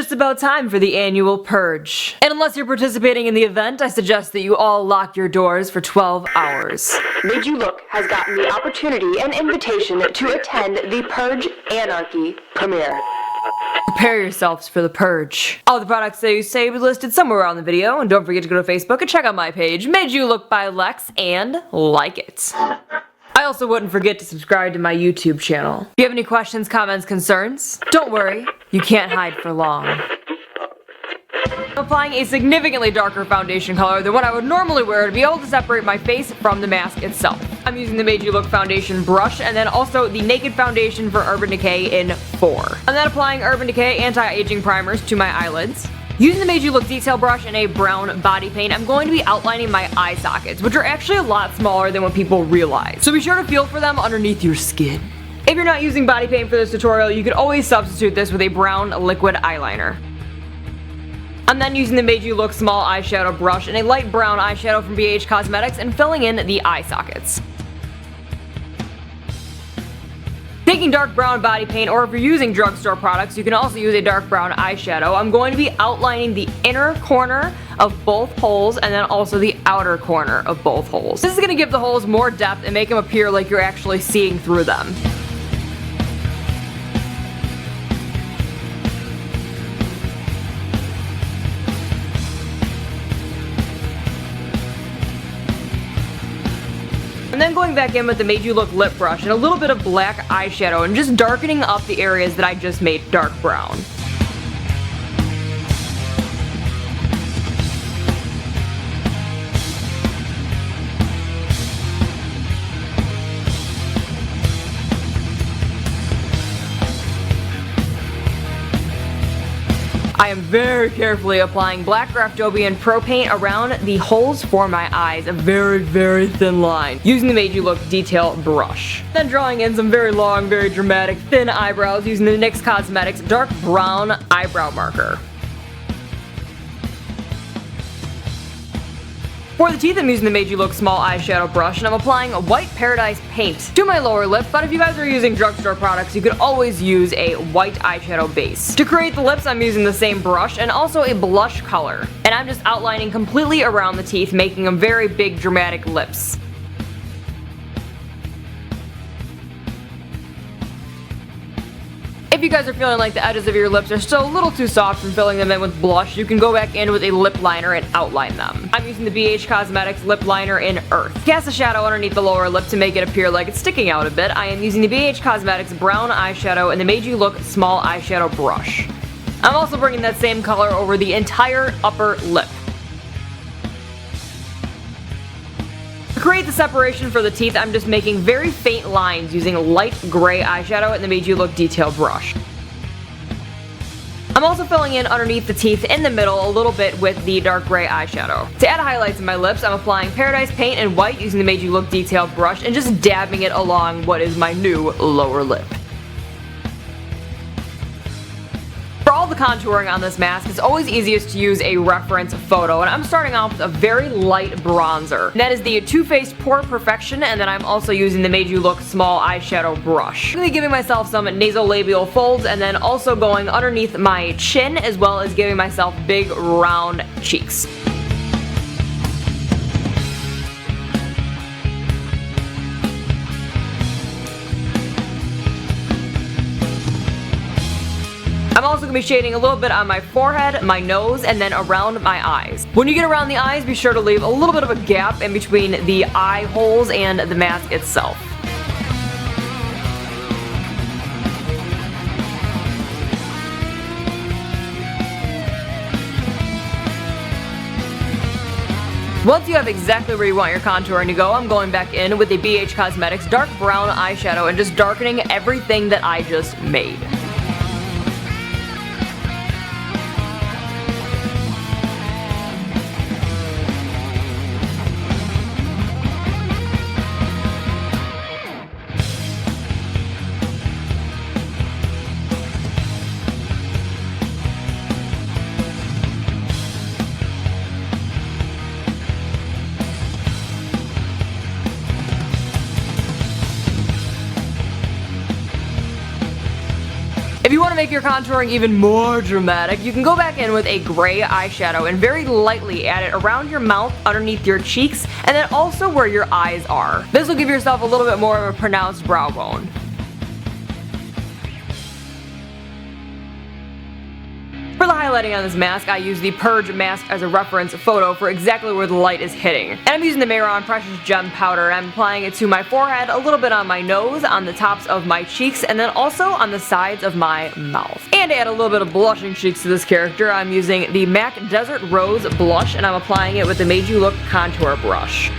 just about time for the annual Purge. And unless you're participating in the event, I suggest that you all lock your doors for 12 hours. Made You Look has gotten the opportunity and invitation to attend the Purge Anarchy premiere. Prepare yourselves for the Purge. All the products that you say will be listed somewhere around the video, and don't forget to go to Facebook and check out my page, Made You Look by Lex, and like it. I also wouldn't forget to subscribe to my YouTube channel. If you have any questions, comments, concerns, don't worry, you can't hide for long. I'm applying a significantly darker foundation color than what I would normally wear to be able to separate my face from the mask itself. I'm using the Made You Look foundation brush and then also the Naked foundation for Urban Decay in 4. I'm then applying Urban Decay anti-aging primers to my eyelids. Using the Made You Look detail brush and a brown body paint, I'm going to be outlining my eye sockets, which are actually a lot smaller than what people realize. So be sure to feel for them underneath your skin. If you're not using body paint for this tutorial, you could always substitute this with a brown liquid eyeliner. I'm then using the Made You Look small eyeshadow brush and a light brown eyeshadow from BH Cosmetics and filling in the eye sockets. Taking dark brown body paint, or if you're using drugstore products, you can also use a dark brown eyeshadow. I'm going to be outlining the inner corner of both holes and then also the outer corner of both holes. This is going to give the holes more depth and make them appear like you're actually seeing through them. And then going back in with the Made You Look lip brush and a little bit of black eyeshadow and just darkening up the areas that I just made dark brown. I am very carefully applying black Graftobian Pro Paint around the holes for my eyes, a very, very thin line, using the Made You Look detail brush. Then drawing in some very long, very dramatic, thin eyebrows using the NYX Cosmetics dark brown eyebrow marker. For the teeth, I'm using the Made You Look small eyeshadow brush and I'm applying a white Paradise paint to my lower lip, but if you guys are using drugstore products, you could always use a white eyeshadow base. To create the lips, I'm using the same brush and also a blush color, and I'm just outlining completely around the teeth, making them very big, dramatic lips. If you guys are feeling like the edges of your lips are still a little too soft from filling them in with blush, you can go back in with a lip liner and outline them. I'm using the BH Cosmetics lip liner in Earth. To cast a shadow underneath the lower lip to make it appear like it's sticking out a bit, I am using the BH Cosmetics brown eyeshadow and the Made You Look small eyeshadow brush. I'm also bringing that same color over the entire upper lip. To create the separation for the teeth, I'm just making very faint lines using light gray eyeshadow and the Made You Look detail brush. I'm also filling in underneath the teeth in the middle a little bit with the dark gray eyeshadow. To add highlights in my lips, I'm applying Paradise paint in white using the Made You Look detail brush and just dabbing it along what is my new lower lip. For all the contouring on this mask, it's always easiest to use a reference photo, and I'm starting off with a very light bronzer. And that is the Too Faced Pore Perfection, and then I'm also using the Made You Look small eyeshadow brush. I'm going to be giving myself some nasolabial folds, and then also going underneath my chin, as well as giving myself big round cheeks. I'm also going to be shading a little bit on my forehead, my nose, and then around my eyes. When you get around the eyes, be sure to leave a little bit of a gap in between the eye holes and the mask itself. Once you have exactly where you want your contouring to go, I'm going back in with the BH Cosmetics dark brown eyeshadow and just darkening everything that I just made. make your contouring even more dramatic, you can go back in with a gray eyeshadow and very lightly add it around your mouth, underneath your cheeks, and then also where your eyes are. This will give yourself a little bit more of a pronounced brow bone. For the highlighting on this mask, I use the Purge mask as a reference photo for exactly where the light is hitting. And I'm using the Mehron Precious Gem Powder, and I'm applying it to my forehead, a little bit on my nose, on the tops of my cheeks, and then also on the sides of my mouth. And to add a little bit of blushing cheeks to this character, I'm using the MAC Desert Rose Blush, and I'm applying it with the Made You Look contour brush.